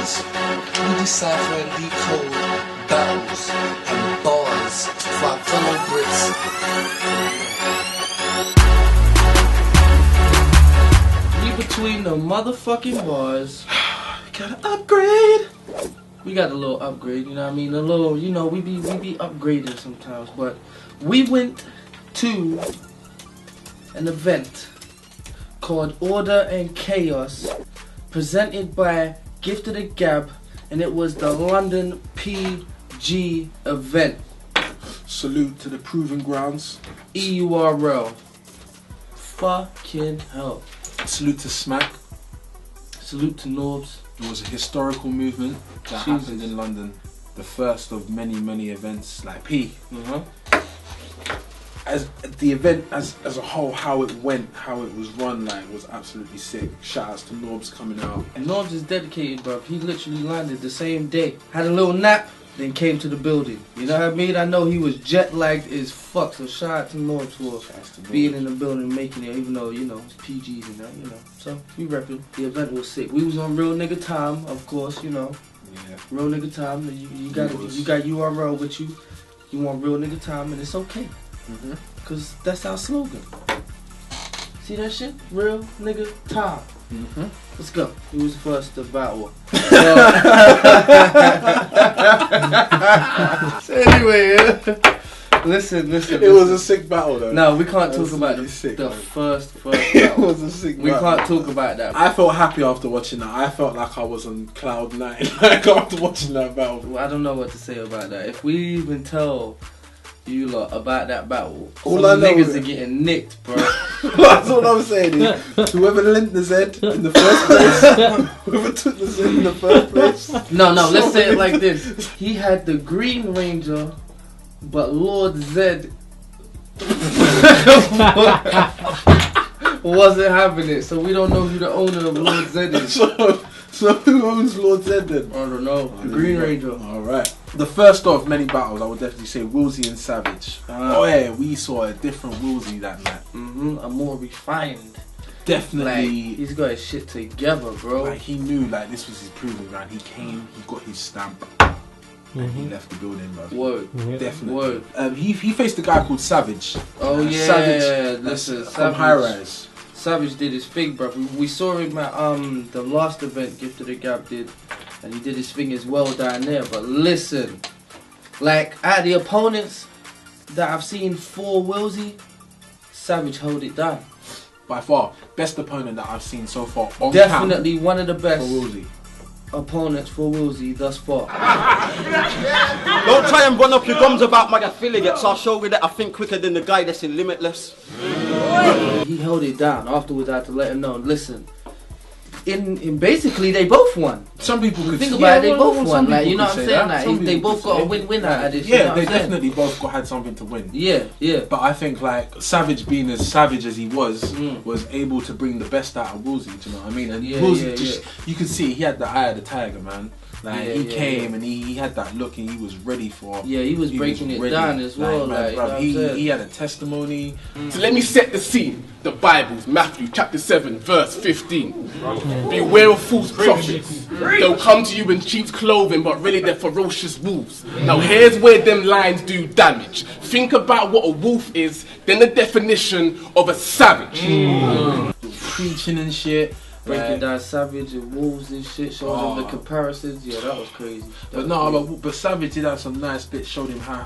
bars. We decipher and decode battles and bars for our fellow Brits. We between the motherfucking bars. We got an upgrade. We got a little upgrade, you know what I mean? A little, you know, we be upgrading sometimes, but we went to an event called Order and Chaos, presented by Gift of the Gab, and it was the London PG event. Salute to the Proving Grounds. EURL. Fucking hell. Salute to Smack. Salute to Norbs. It was a historical movement that happened in London. The first of many, many events, like P. As the event as a whole, how it went, how it was run, like, was absolutely sick. Shout outs to Norbs coming out. And Norbs is dedicated, bruv. He literally landed the same day. Had a little nap, then came to the building. You know what I mean? I know he was jet lagged as fuck, so shout out to Norbs for being in the building, making it, even though, you know, it's PGs and that, you know. So, we repping. The event was sick. We was on real nigga time, of course, you know. Yeah. Real nigga time. You got URL with you. You want real nigga time, and it's okay. Cause that's our slogan. See that shit? Real nigga time. Let's go. Who was first to battle? So anyway, listen. It was a sick battle though. No, we can't talk about the first battle. It was a sick battle. We can't talk about that. I felt happy after watching that. I felt like I was on cloud 9 like after watching that battle. Well, I don't know what to say about that. If we even tell you lot about that battle, all I know niggas are getting nicked, bro. That's all I'm saying is, whoever lent the Z in the first place, whoever took the Z in the first place. No, let's say it like this. He had the Green Ranger, but Lord Z wasn't having it, so we don't know who the owner of Lord Z is. So who owns Lord Z then? I don't know. The Green Ranger. Alright. The first of many battles, I would definitely say Woolsey and Savage. Oh yeah, we saw a different Woolsey that night. A more refined. Definitely. Like, he's got his shit together, bro. Like, he knew, like, this was his proving ground. He came, he got his stamp, and he left the building, bro. Word. Definitely. Word. He faced a guy called Savage. Oh yeah. Savage. Listen, from High Rise. Savage did his thing, bro. We saw him at the last event Gift of the Gab did, and he did his thing as well down there. But listen, like, out the opponents that I've seen for Woolsey, Savage held it down. By far, best opponent that I've seen so far. On Definitely one of the best for Woolsey. Opponents for Woolsey thus far. Don't try and run up your gums about my affiliates. I'll show you that I think quicker than the guy that's in Limitless. He held it down. Afterwards, I had to let him know. Listen, in basically they both won. Some people could think about it. They both won. Like, you know what I'm saying? Like, they both got a win-win out of this. Yeah, you know they definitely both had something to win. Yeah. But I think, like, Savage, being as savage as he was able to bring the best out of Woolsey. Do you know what I mean? And Woolsey just, you can see he had the eye of the tiger, man. Like, he came and he had that look and he was ready for. Yeah, he was breaking it down as well. Like, bruv, he had a testimony. So let me set the scene. The Bible's Matthew chapter 7 verse 15. Beware of false prophets. They'll come to you in sheep's clothing, but really they're ferocious wolves. Now here's where them lines do damage. Think about what a wolf is, then the definition of a savage. Preaching and shit. Breaking down Savage and Wolves and shit, showing them the comparisons. Yeah, that was crazy. But Savage did have some nice bits, showed him how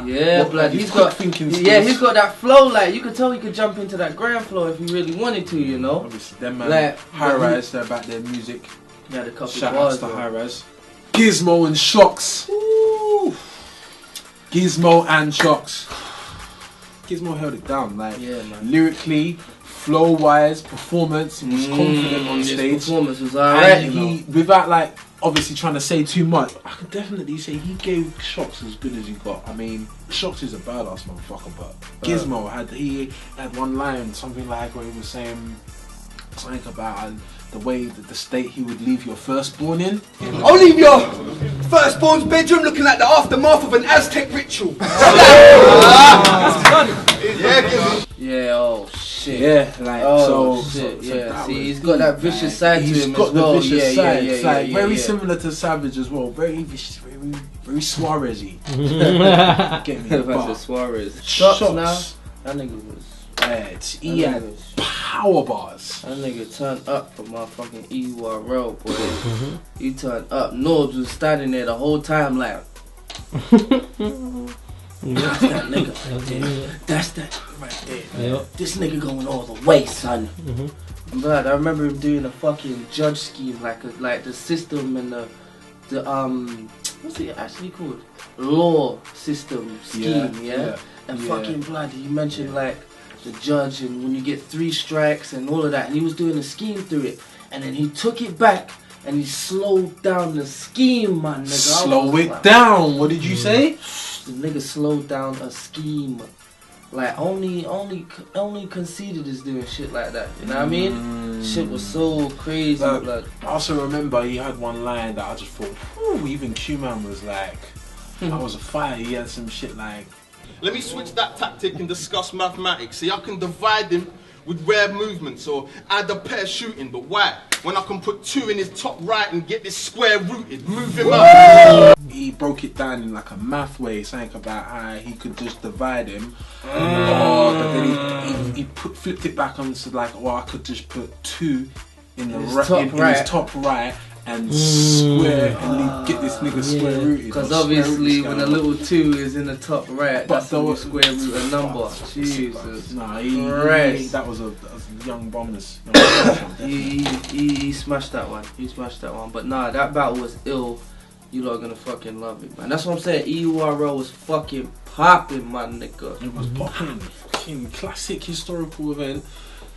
yeah, blood. He's got thinking skills. Yeah, he's got that flow. Like, you could tell he could jump into that grand flow if he really wanted to, you know. Obviously, them man, like, High Rise, they're about their music. He had a couple Shout bars, outs to High Rise. Gizmo and Shocks. Ooh. Gizmo and Shocks. Gizmo held it down, like, lyrically, flow-wise, performance, he was confident on stage. His performance was alright, and he, without, like, obviously trying to say too much, I could definitely say he gave Shocks as good as he got. I mean, Shocks is a badass motherfucker, but Gizmo had one line, something like where he was saying something about the way that the state he would leave your firstborn in. I'll leave your firstborn's bedroom looking like the aftermath of an Aztec ritual. Yeah, oh shit. shit. Yeah, like Oh so. shit, So yeah. that See, was he's got that deep, vicious side to He's him got as well. the vicious Yeah, side. yeah, It's yeah, like yeah, very yeah. similar to Savage as well. Very vicious, very Suarez-y. Get me? But Suarez. Shots now. That nigga was. He had power bars. That nigga turned up for my fucking EURL, boy. He turned up. Norbs was standing there the whole time like, that's that nigga right there. That's that nigga right there. Yep. This nigga going all the way, son. But I remember him doing a fucking judge scheme, like the system and the what's it actually called? Law system scheme, yeah? And fucking blood, he mentioned like the judge and when you get 3 strikes and all of that, and he was doing a scheme through it, and then he took it back and he slowed down the scheme, man, nigga. Slow it down. What did you say? The nigga slowed down a scheme. Like only Conceited is doing shit like that. You know what I mean? Shit was so crazy, blood. I also remember he had one line that I just thought, whew, even Q-Man was like, I was a fire. He had some shit like, Let me switch that tactic and discuss mathematics. See, I can divide him with rare movements or add a pair shooting, but why? When I can put 2 in his top right and get this square rooted, move him up. he broke it down in like a math way, saying about how he could just divide him. But then he flipped it back and said like, I could just put 2 in the his top right and square and get this nigga square rooted. Because obviously when a little 2 is in the top right, that's the square root a number. Jesus. Nah, that was a young bombers. He smashed that one. He smashed that one. But nah, that battle was ill. You lot are gonna fucking love it, man. That's what I'm saying. EURL was fucking popping, my nigga. It was popping. Fucking classic historical event.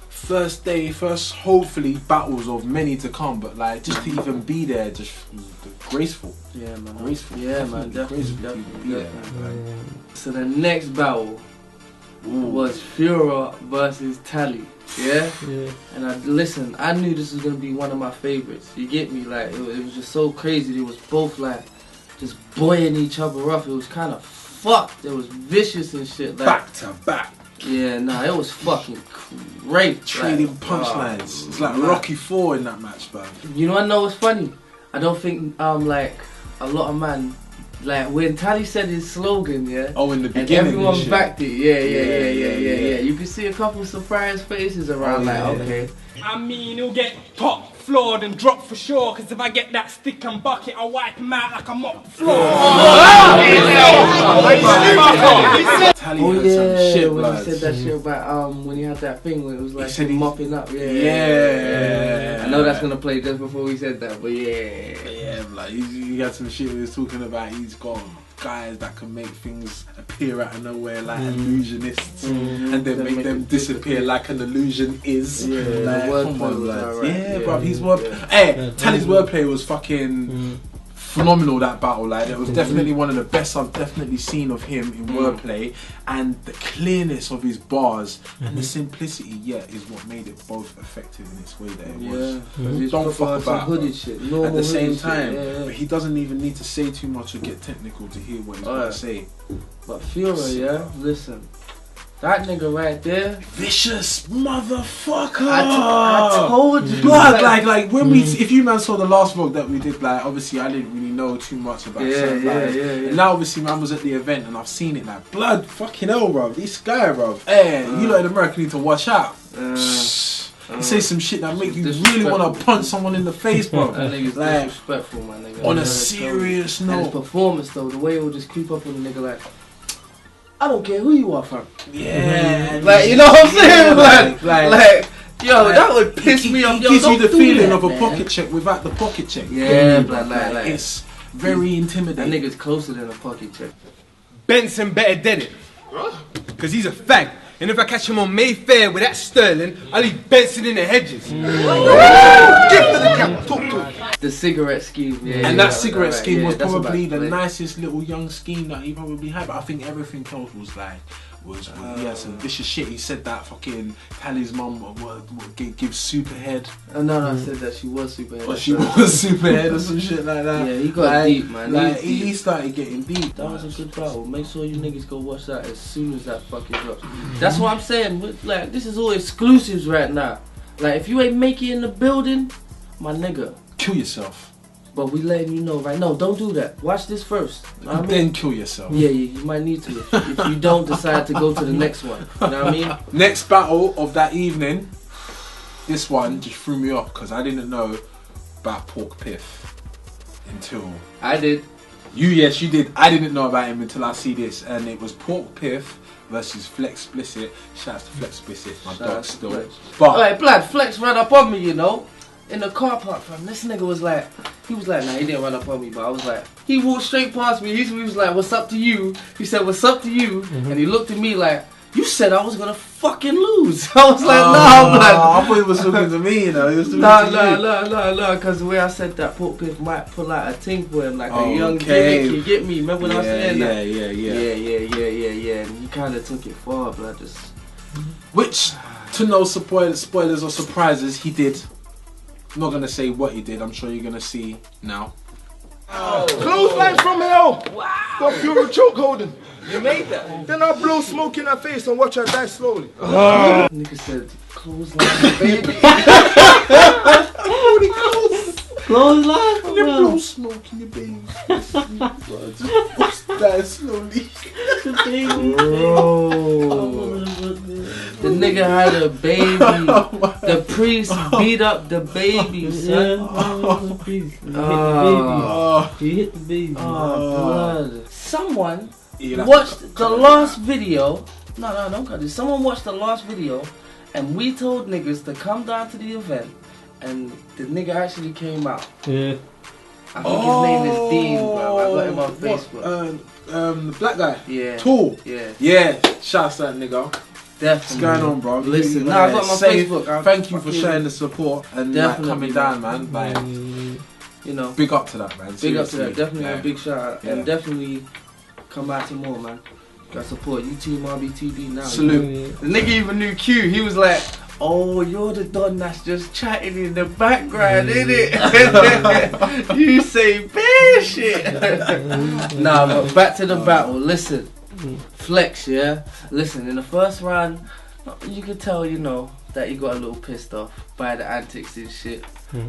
First day, first hopefully battles of many to come, but like just to even be there, just graceful. Yeah, man. Graceful. Yeah, man. Definitely. Yeah. So the next battle was Fiora versus Telly. Yeah? And I knew this was gonna be one of my favorites. You get me? Like it was just so crazy. They was both like just boying each other up. It was kind of fucked. It was vicious and shit. Like, Back to back. Yeah, nah, it was fucking great. Trading like, punchlines. It's like Rocky 4 in that match, man. You know, I know what's funny. I don't think like a lot of man. Like when Telly said his slogan, yeah. Oh, in the and beginning, everyone backed it. Yeah. You could see a couple surprised faces around. Okay. I mean, he'll get top floored and dropped for sure. Cause if I get that stick and bucket, I'll wipe him out like I'm up the floor. Telly had some shit, when blood. he said that shit about when he had that thing where it was like he said him mopping up. Yeah. I know that's gonna play just before we said that, but Yeah, like he had some shit he was talking about. He's got guys that can make things appear out of nowhere like illusionists and then make them disappear like an illusion is. Like, come on, lads. Bruv, his wordplay. Telly's wordplay was fucking phenomenal, that battle. Like, it was definitely one of the best I've definitely seen of him in wordplay, and the clearness of his bars and the simplicity is what made it both effective in its way that it was. Don't fuck about hooded shit. at the same time, but he doesn't even need to say too much or get technical to hear what he's got to say. But Fiora, listen, that nigga right there, vicious motherfucker. I told you, blood. Like when we, if you man saw the last vlog that we did, like obviously I didn't really know too much about certain guys. And now obviously man was at the event and I've seen it. Like blood, fucking hell, bro. This guy, bro. Hey, you lot in America need to watch out. He say some shit that make you really want to punch someone in the face, bro. That nigga's like, disrespectful, my nigga. On a serious note. And his performance though, the way it will just creep up on the nigga like, I don't care who you are, fam. Yeah. Like, you know what I'm saying? Like, yo, that would piss me off. It gives you the feeling of a pocket check without the pocket check. Yeah, like, it's very intimidating. That nigga's closer than a pocket check. Benson better dead it. Cause he's a fag. And if I catch him on Mayfair with that Sterling, I'll leave Benson in the hedges. The cigarette scheme, and that cigarette scheme was probably the nicest little young scheme that he probably had. But I think everything else was like he had some vicious shit. He said that fucking Tally's mum gives super head. No, I said that she was super head. Or she was super head or some shit like that. Yeah, he got deep, man. Like, he started getting deep. That was a good battle. Make sure you niggas go watch that as soon as that fucking drops. That's what I'm saying. Like, this is all exclusives right now. Like, if you ain't make it in the building, my nigga, kill yourself. But we letting you know right now, don't do that. Watch this first. Know what I mean? Then kill yourself. Yeah, you might need to if you don't decide to go to the next one. You know what I mean? Next battle of that evening, this one just threw me off because I didn't know about Pork Pith until... I did. Yes, you did. I didn't know about him until I see this. And it was Pork Pith versus Flex Explicit. Shouts to Flex Explicit, my dog still. Flex. But alright, Blood, Flex ran up on me, you know. In the car park, fam. This nigga was like, nah, he didn't run up on me, but I was like, he walked straight past me. He was like, what's up to you? He said, what's up to you? And he looked at me like, you said I was gonna fucking lose. I was like, nah, man. I thought he was talking to me, you know. He was talking to Nah, because the way I said that, Pork Pith might pull out a ting for him, like a young gimmick, you get me? Remember when I was saying that? Yeah. And he kind of took it far, but I just... Which, to no spoilers or surprises, he did. I'm not gonna say what he did. I'm sure you're gonna see now. Clothesline from hell! Wow! Got Fiora choke holding. You made that? Then I blow smoke in her face and watch her die slowly. Nigga said, clothesline, baby. Clothesline? And then blow smoke in your baby. Just die slowly. Bro. The nigga had a baby. The priest beat up the baby, son. He hit the baby. Blood. Someone watched the last video. No, don't cut this. Someone watched the last video, and we told niggas to come down to the event, and the nigga actually came out. Yeah. I think his name is Dean, bro. I got him on Facebook. The black guy. Yeah. Tall. Yeah. Yeah. Shouts to that nigga. Definitely. What's going on, bro? Listen, I got my Facebook. Thank you for sharing the support and like, coming down, man. Like, you know, big up to that, man. Big up to that. Definitely like, a big shout out. And definitely come back to more, man. Got support. You team RBTV now. Salute. The nigga even knew Q. He was like, oh, you're the don that's just chatting in the background, innit? You say bear shit. Nah, but back to the battle. Listen. Flex, yeah? Listen, in the first round, you could tell, you know, that he got a little pissed off by the antics and shit.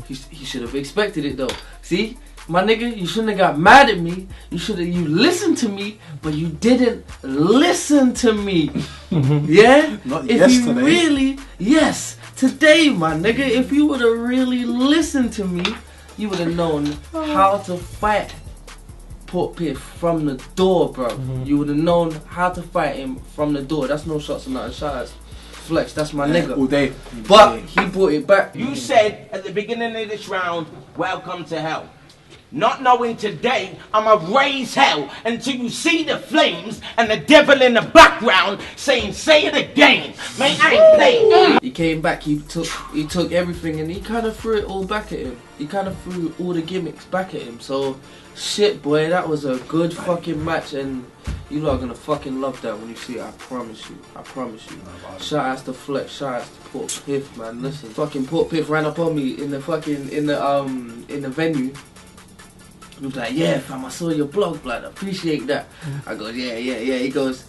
He should have expected it though. See? My nigga, you shouldn't have got mad at me. You listened to me, but you didn't listen to me. Yeah? Not if yesterday. you really, yes, today, my nigga, if you would have really listened to me, you would have known how to fight Pork Pith from the door, bro. You would have known how to fight him from the door. That's no shots or nothing. Shout out Flex, that's my nigga. All day. But he brought it back. You said at the beginning of this round, welcome to hell. Not knowing today, I'ma raise hell until you see the flames and the devil in the background saying, say it again. Man, I ain't playing. He came back, he took everything and he kind of threw it all back at him. He kind of threw all the gimmicks back at him. So, shit boy, that was a good fucking match and you lot are gonna fucking love that when you see it, I promise you. I promise you. Shout outs to Flex, shout outs to Pork Pith, man. Listen, fucking Pork Pith ran up on me in the venue. He was like, yeah fam, I saw your blog, blood, appreciate that. I go, yeah. He goes,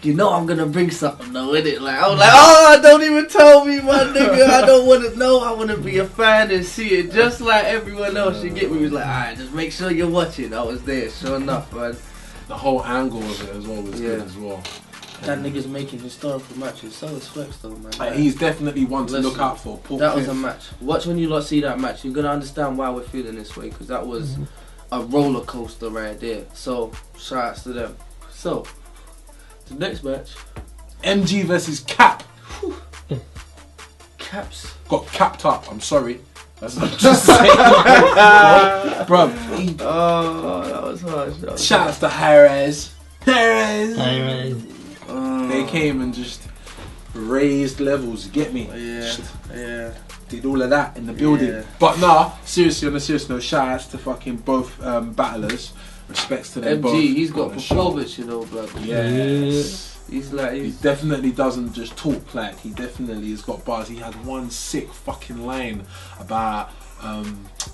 you know I'm gonna bring something though, innit? Like, I was like, oh, don't even tell me, my nigga. I don't wanna know. I wanna be a fan and see it just like everyone else. You get me? He was like, alright, just make sure you're watching. I was there, sure enough, man. The whole angle of it as well was good as well. That nigga's making historical matches. So is Flex though, man. He's definitely one to look out for. Pork that was Pith. a match. Watch when you lot see that match. You're gonna understand why we're feeling this way, because that was a roller coaster right there. So shout outs to them. So the next match, MG versus Cap. Caps got capped up. I'm sorry. That's not just saying. Bro. Oh, that was hard. Shout outs to Jerez. They came and just raised levels, you get me? Yeah. Did all of that in the building. Yeah. But nah, seriously, on a serious note, shout outs to fucking both battlers. Respects to them MG, both. he's got on the show. performance, you know, blood. Yes. He's like, He definitely doesn't just talk, like he definitely has got bars. He had one sick fucking line about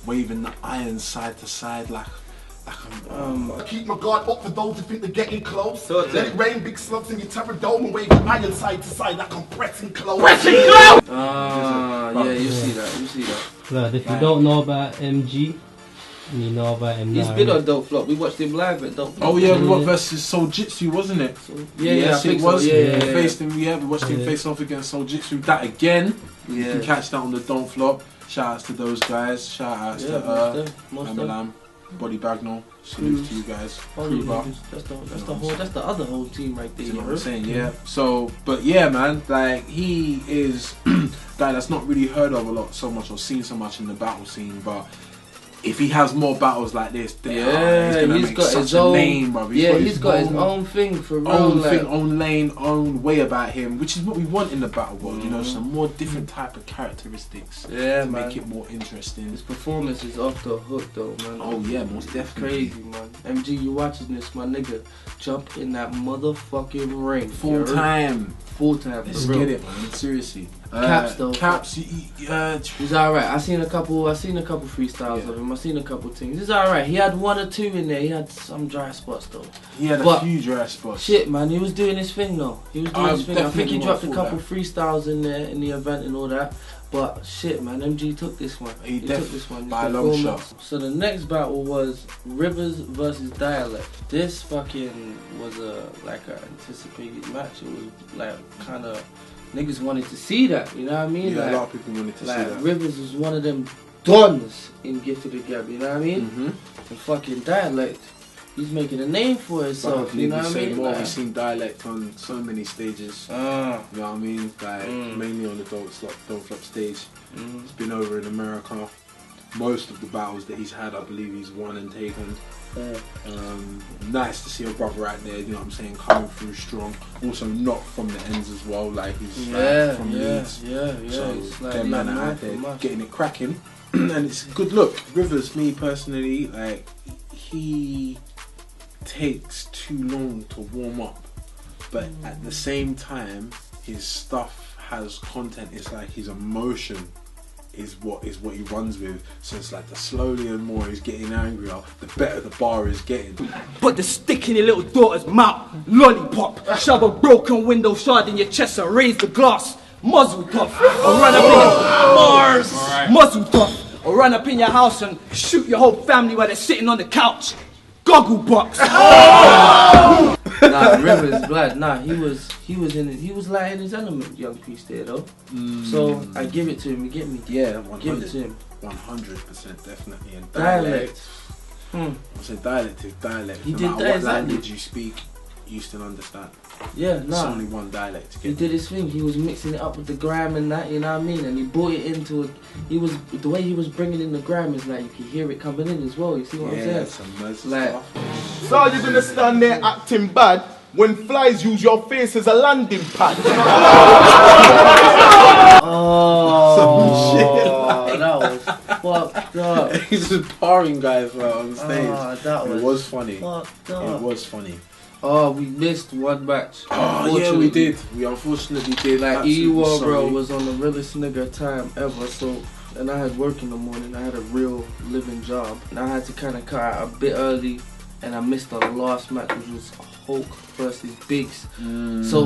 waving the iron side to side like I keep my guard up for those who think they're getting close. Let it rain big slugs in your terror dome and wave your iron side to side like I'm pressing close. yeah, you see that, you see that. Blood, if you don't know about MG, you know about him He's now. been innit? on Dope Flop. We watched him live at Dope Flop. oh yeah, we went versus Soul Jitsu, wasn't it? Yeah, I yes, think it was. so. Yeah, We faced him. Yeah, we watched him face off against Soul Jitsu. That again. You can catch that on the Don't Flop. Shout outs to those guys. Shout outs to Amalam, Body Bagnall. Salute to you guys. Kruger. That's the other whole team right there. You know what I'm saying? Yeah. So, but yeah, man, like he is guy that's not really heard of a lot, so much or seen so much in the battle scene, but. If he has more battles like this, then he's gonna make got such his a own name, bro. He's got his own thing for real. Own like, thing, own lane, own way about him, which is what we want in the battle world. You know, some more different type of characteristics to make it more interesting. His performance is off the hook, though, man. Oh yeah, most definitely. Crazy, man. MG, you watching this, my nigga? Jump in that motherfucking ring. Full time. Let's get it, man. Seriously. Caps though. Caps. He's alright. I seen a couple freestyles of him. I seen a couple things. He's alright. He had one or two in there. He had some dry spots though. He had a few dry spots. Shit, man. He was doing his thing though. He was doing his thing. I think he dropped a couple that. freestyles in there in the event and all that. But shit, man. MG took this one. He took this one. By a long shot. So the next battle was Rivers versus Dialect. This fucking was an anticipated match. It was like kind of. Niggas wanted to see that, you know what I mean? Yeah, like, a lot of people wanted to see that. Rivers was one of them dons in Gifted the Gab, you know what I mean? Mm-hmm. The fucking Dialect, he's making a name for himself, you know what I mean? We've seen Dialect on so many stages, you know what I mean? Like, mainly on the Don't Flop stage. He's been over in America. Most of the battles that he's had, I believe he's won and taken. Nice to see a brother out there, you know what I'm saying, coming through strong. Also not from the ends as well, like he's from Leeds. So like them man are out there getting it cracking. And it's a good look. Rivers, me personally, like he takes too long to warm up. But at the same time, his stuff has content. It's like his emotion is what he runs with. So it's like the slowly and more he's getting angrier, the better the bar is getting. Put the stick in your little daughter's mouth, lollipop. Shove a broken window shard in your chest and raise the glass. Muzzle tough, or run up in your muzzle tough, or run up in your house and shoot your whole family while they're sitting on the couch. Goggle box. Nah, Rivers, blood. Nah, he was like in his element, young piece there though. So I give it to him. You get me? Yeah, give it to him. 100%, definitely. And Dialect. I say dialect is dialect. He no did matter that what exactly. language you speak, you still understand. Yeah, It's nah. only one dialect. He did his thing. He was mixing it up with the gram and that, you know what I mean? And he brought it into it. The way he was bringing in the gram is like you can hear it coming in as well. You see what I'm saying? Some Like, stuff. So you're gonna stand there acting bad when flies use your face as a landing pad. that was fucked up. He's just barring guys on stage. That It was funny. fucked up. It was funny. Oh, we missed one match. Oh yeah, we did. We unfortunately did. Like Absolutely EURL, bro, sorry. was on the realest nigga time ever. So, and I had work in the morning. I had a real living job, and I had to kind of cut out a bit early, and I missed the last match, which was Hulk versus Biggs. So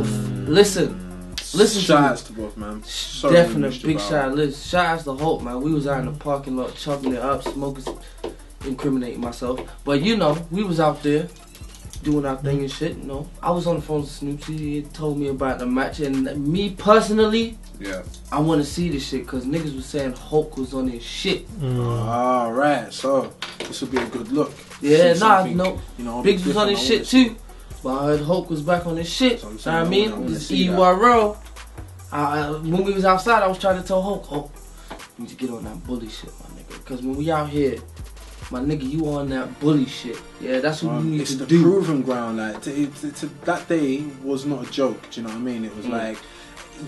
listen Shout outs to both, man. Sorry definite big shout out. Shout outs to Hulk, man. We was out in the parking lot chugging it up, smoking, incriminating myself. But you know, we was out there doing our thing and shit, you know. I was on the phone with Snoopy, he told me about the match, and me personally, I want to see this shit, because niggas was saying Hulk was on his shit. Alright, so this will be a good look. Yeah, See nah, something, no, you know, Biggs was on his shit too, but I heard Hulk was back on his shit, you know what I mean? This EURL, when we was outside, I was trying to tell Hulk, you need to get on that bully shit, my nigga, because when we out here, my nigga, you on that bully shit. Yeah, that's what you need to do. It's the proving ground. Like that day was not a joke. Do you know what I mean? It was like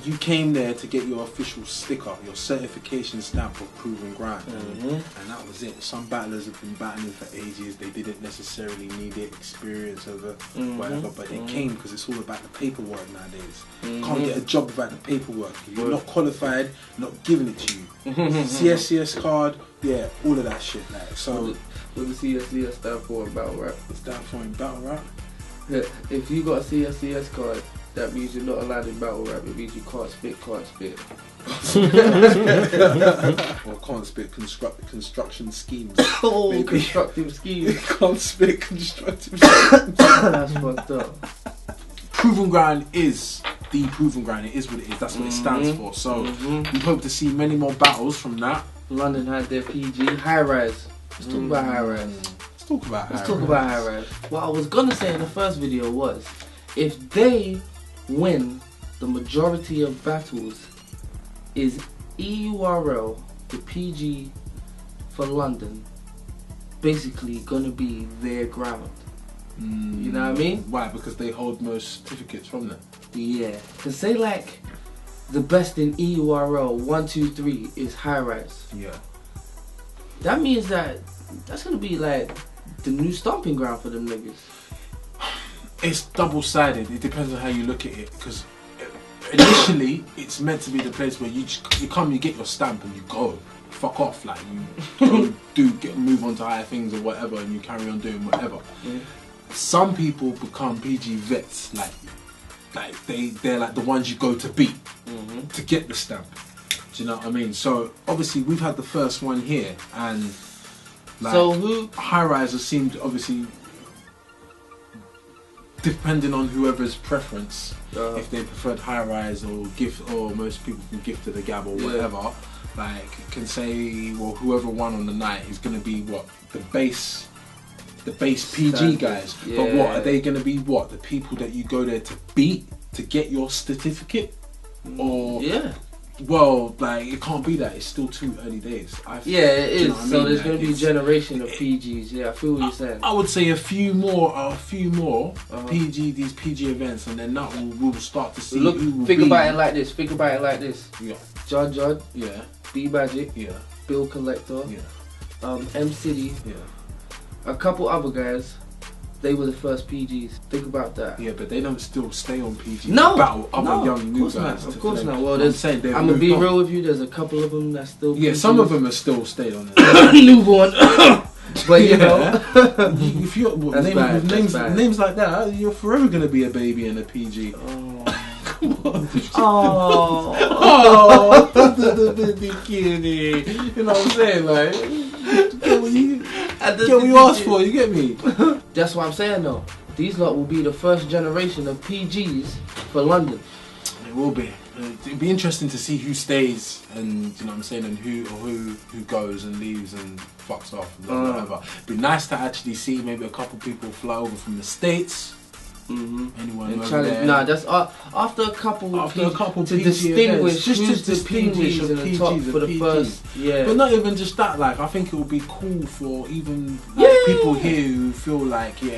you came there to get your official sticker, your certification stamp of proven grind, and that was it. Some battlers have been battling for ages. They didn't necessarily need it, experience over whatever, but they came because it's all about the paperwork nowadays. Can't get a job without the paperwork. If you're not qualified, not giving it to you. CSCS card, yeah, all of that shit. Like, so what does CSCS stand for in battle rap? It stands for in battle rap. If you got a CSCS card, that means you're not allowed in battle rap. It means you can't spit. Or can't spit construction schemes. Oh, constructive schemes. Can't spit constructive schemes. That's fucked up. Proven ground is the proven ground. It is what it is. That's what it stands for. So we hope to see many more battles from that. London had their PG. High rise. Let's talk about high rise. Let's talk about high rise. What I was gonna say in the first video was, if they win the majority of battles, is EURL, the PG for London, basically gonna be their ground. You know what I mean? Why? Because they hold most certificates from them. Yeah. Cause say like the best in EURL 1, 2, 3 is high rise. Yeah. That means that that's gonna be like the new stomping ground for them niggas. It's double-sided. It depends on how you look at it. Because initially, it's meant to be the place where you come, you get your stamp, and you go. Fuck off, like you move on to higher things or whatever, and you carry on doing whatever. Some people become PG vets, like they're like the ones you go to beat to get the stamp. Do you know what I mean? So obviously we've had the first one here, and like, so who high risers seemed obviously. Depending on whoever's preference, if they preferred high rise or gift, or most people can gift to the gab or whatever, like can say, well, whoever won on the night is going to be what the base PG guys. But what are they going to be? What, the people that you go there to beat to get your certificate, or well, like it can't be that. It's still too early days. It is. So there's going to be a generation of PGs. Yeah, I feel what you're saying. I would say a few more these PG events, and then that we'll start to see. Look, think about it like this. Yeah. Judd. Yeah. B Magic. Yeah. Bill Collector. Yeah. M City. Yeah. A couple other guys. They were the first PGs. Think about that. Yeah, but they don't still stay on PG. No, battle other young new guys. Of course not. Well, I'm gonna be real with you. There's a couple of them that still. Yeah, some of them are still stayed on it. Newborn. But you know, if you're names like that, you're forever gonna be a baby in a PG. Come on. Oh, the bikini. You know what I'm saying, like. Get what you asked for, you get me? That's what I'm saying though. These lot will be the first generation of PGs for London. It will be. It'd be interesting to see who stays, and you know what I'm saying, and who goes and leaves and fucks off and whatever. It'd be nice to actually see maybe a couple people fly over from the States. Anyone over there. Nah, that's after a couple to PG distinguish events, who's the PGs in the top for the first. Yeah. But not even just that. Like, I think it would be cool for even people here who feel like we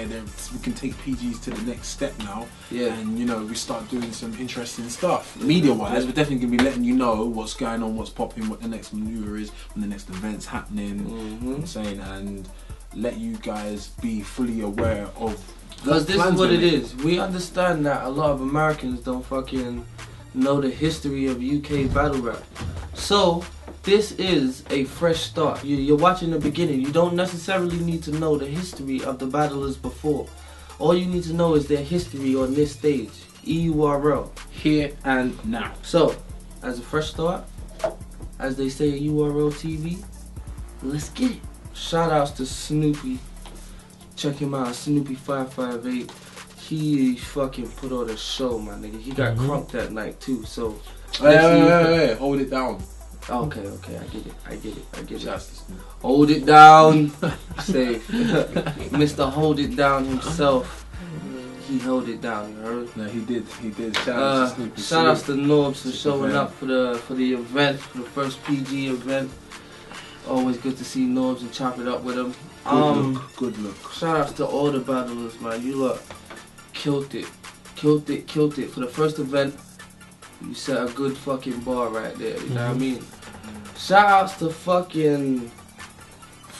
can take PGs to the next step now. Yeah. And you know, we start doing some interesting stuff. Media wise, we're definitely gonna be letting you know what's going on, what's popping, what the next maneuver is, when the next event's happening. You know what I'm saying, and let you guys be fully aware of. Because this is what it is. We understand that a lot of Americans don't fucking know the history of UK battle rap. So, this is a fresh start. You're watching the beginning. You don't necessarily need to know the history of the battlers before. All you need to know is their history on this stage. EURL. Here and now. So, as a fresh start, as they say at URL TV, let's get it. Shout outs to Snoopy. Check him out, Snoopy558. He fucking put on a show, my nigga. He got crunk that night too, so. Hey, hold it down. Okay, I get it. Hold it down. Safe. Mr. Hold It Down himself. He held it down, you heard? No, he did. Shout out to Snoopy. Shout out to Norbs for showing up for the event, for the first PG event. Always good to see Norbs and chop it up with him. Good look. Shout outs to all the battlers, man. You lot killed it. For the first event, You set a good fucking bar right there, you know what I mean? Shout outs to fucking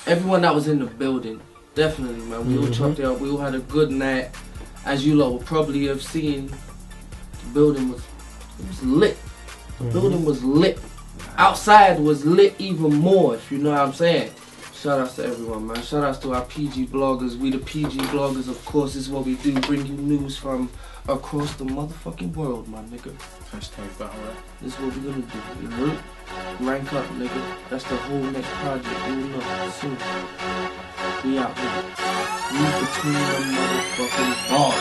everyone that was in the building. Definitely, man. We all chopped it up. We all had a good night. As you lot will probably have seen, the building was lit. The building was lit. Outside was lit even more, if you know what I'm saying. Shout outs to everyone, man. Shout outs to our PG bloggers. We the PG bloggers, of course, this is what we do. Bring you news from across the motherfucking world, my nigga. Hashtag battle rap. This is what we're gonna do. You heard? Rank up, nigga. That's the whole next project. You'll know soon. We out here. Read between the motherfucking bars.